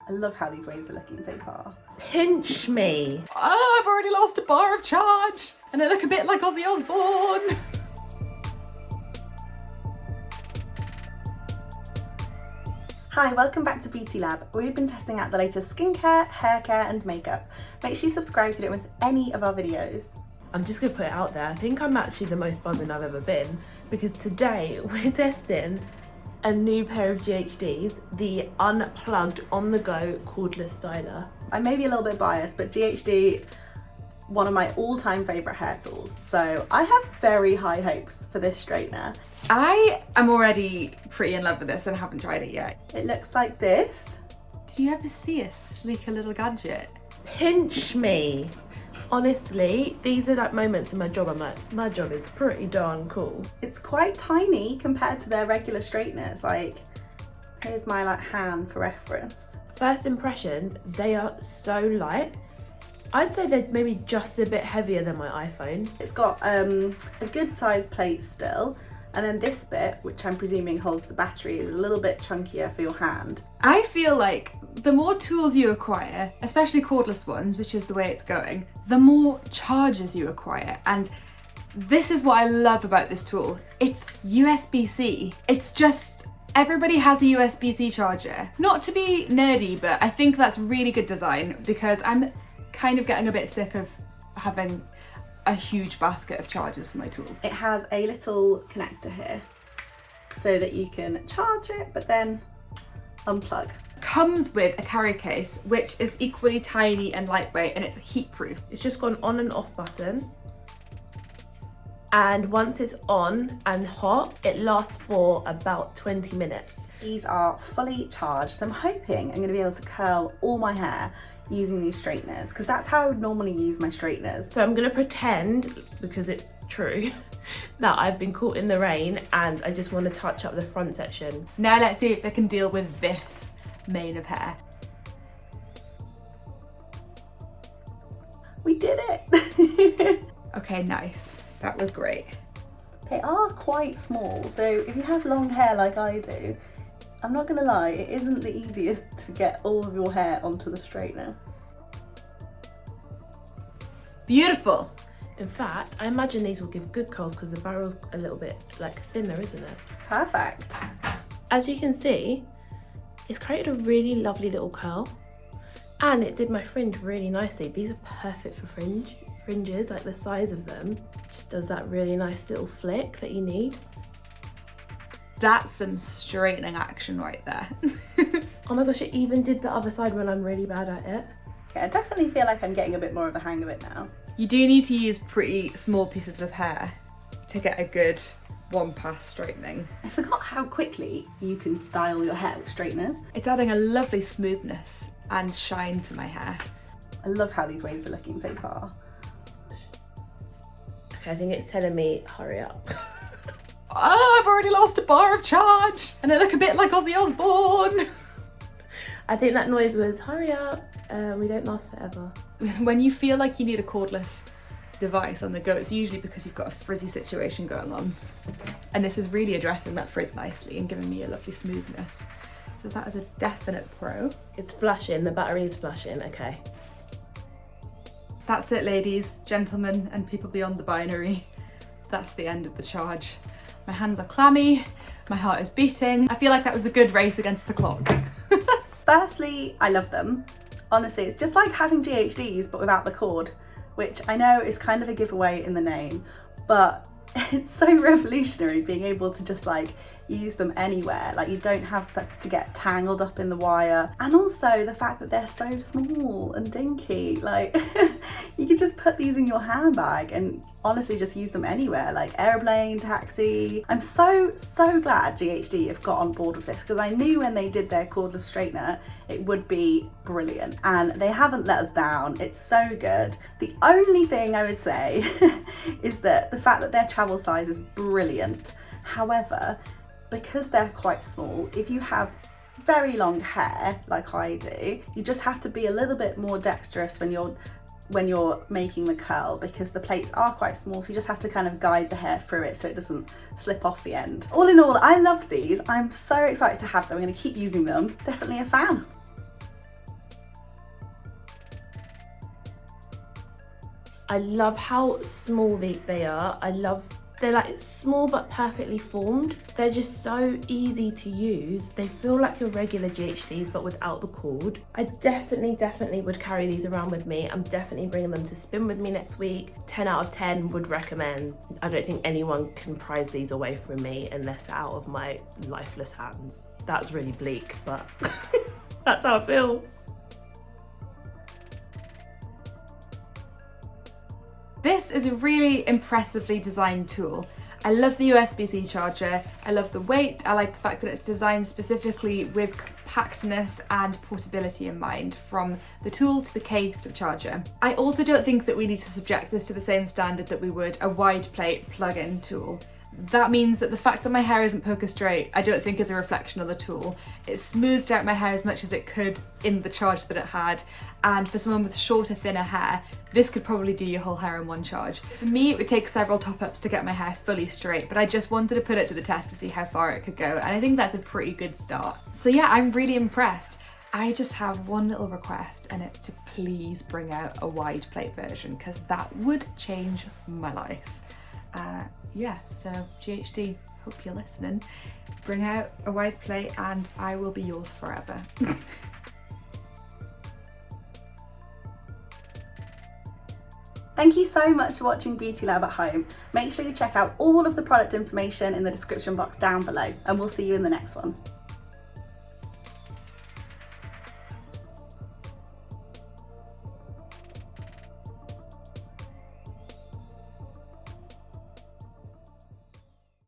I love how these waves are looking so far. Pinch me. Oh, I've already lost a bar of charge and I look a bit like Ozzy Osbourne. Hi, welcome back to Beauty Lab. We've been testing out the latest skincare, hair care and makeup. Make sure you subscribe so you don't miss any of our videos. I'm just gonna put it out there. I think I'm actually the most buzzing I've ever been because today we're testing a new pair of GHDs, the Unplugged on-the-go Cordless Styler. I may be a little bit biased, but GHD, one of my all-time favourite hair tools. So I have very high hopes for this straightener. I am already pretty in love with this and I haven't tried it yet. It looks like this. Did you ever see a sleeker little gadget? Pinch me. Honestly, these are like moments in my job I'm like, my job is pretty darn cool. It's quite tiny compared to their regular straighteners. Like, here's my hand for reference. First impressions, they are so light. I'd say they're maybe just a bit heavier than my iPhone. It's got a good size plate still. And then this bit, which I'm presuming holds the battery, is a little bit chunkier for your hand. I feel like the more tools you acquire, especially cordless ones, which is the way it's going, the more chargers you acquire. And this is what I love about this tool. It's USB-C. It's just, everybody has a USB-C charger. Not to be nerdy, but I think that's really good design because I'm kind of getting a bit sick of having a huge basket of chargers for my tools. It has a little connector here so that you can charge it but then unplug. Comes with a carry case which is equally tiny and lightweight and it's heat proof. It's just got an on and off button. And once it's on and hot, it lasts for about 20 minutes. These are fully charged, so I'm hoping I'm going to be able to curl all my hair using these straighteners because that's how I would normally use my straighteners. So I'm gonna pretend, because it's true, that I've been caught in the rain and I just want to touch up the front section. Now let's see if they can deal with this mane of hair. We did it! Okay, nice. That was great. They are quite small, so if you have long hair like I do, I'm not gonna lie, it isn't the easiest to get all of your hair onto the straightener. Beautiful. In fact, I imagine these will give good curls because the barrel's a little bit like thinner, isn't it? Perfect. As you can see, it's created a really lovely little curl and it did my fringe really nicely. These are perfect for fringes, like the size of them. Just does that really nice little flick that you need. That's some straightening action right there. Oh my gosh, it even did the other side when I'm really bad at it. Yeah, I definitely feel like I'm getting a bit more of a hang of it now. You do need to use pretty small pieces of hair to get a good one pass straightening. I forgot how quickly you can style your hair with straighteners. It's adding a lovely smoothness and shine to my hair. I love how these waves are looking so far. Okay, I think it's telling me hurry up. Oh, I've already lost a bar of charge and I look a bit like Ozzy Osbourne. I think that noise was hurry up, we don't last forever. When you feel like you need a cordless device on the go, it's usually because you've got a frizzy situation going on. And this is really addressing that frizz nicely and giving me a lovely smoothness. So that is a definite pro. It's flashing, the battery is flashing, okay. That's it, ladies, gentlemen, and people beyond the binary. That's the end of the charge. My hands are clammy, my heart is beating. I feel like that was a good race against the clock. Firstly, I love them. Honestly, it's just like having GHDs but without the cord, which I know is kind of a giveaway in the name, but it's so revolutionary being able to just like use them anywhere. Like you don't have to get tangled up in the wire. And also the fact that they're so small and dinky, like you could just put these in your handbag and honestly just use them anywhere, like airplane, taxi. I'm so glad GHD have got on board with this because I knew when they did their cordless straightener it would be brilliant and they haven't let us down. It's so good. The only thing I would say is that the fact that their travel size is brilliant. However, because they're quite small, if you have very long hair like I do, you just have to be a little bit more dexterous when you're making the curl because the plates are quite small, so you just have to kind of guide the hair through it so it doesn't slip off the end. All in all, I loved these. I'm so excited to have them. I'm going to keep using them. Definitely a fan. I love how small they are. They're like small but perfectly formed. They're just so easy to use. They feel like your regular GHDs but without the cord. I definitely would carry these around with me. I'm definitely bringing them to spin with me next week. 10 out of 10 would recommend. I don't think anyone can prize these away from me unless they're out of my lifeless hands. That's really bleak, but that's how I feel. This is a really impressively designed tool. I love the USB-C charger, I love the weight, I like the fact that it's designed specifically with compactness and portability in mind, from the tool to the case to the charger. I also don't think that we need to subject this to the same standard that we would a wide plate plug-in tool. That means that the fact that my hair isn't poker straight, I don't think is a reflection of the tool. It smoothed out my hair as much as it could in the charge that it had, and for someone with shorter, thinner hair, this could probably do your whole hair in one charge. For me, it would take several top-ups to get my hair fully straight, but I just wanted to put it to the test to see how far it could go, and I think that's a pretty good start. So yeah, I'm really impressed. I just have one little request, and it's to please bring out a wide plate version, because that would change my life. Yeah, so GHD, hope you're listening. Bring out a wide plate and I will be yours forever. Thank you so much for watching Beauty Lab at Home. Make sure you check out all of the product information in the description box down below, and we'll see you in the next one.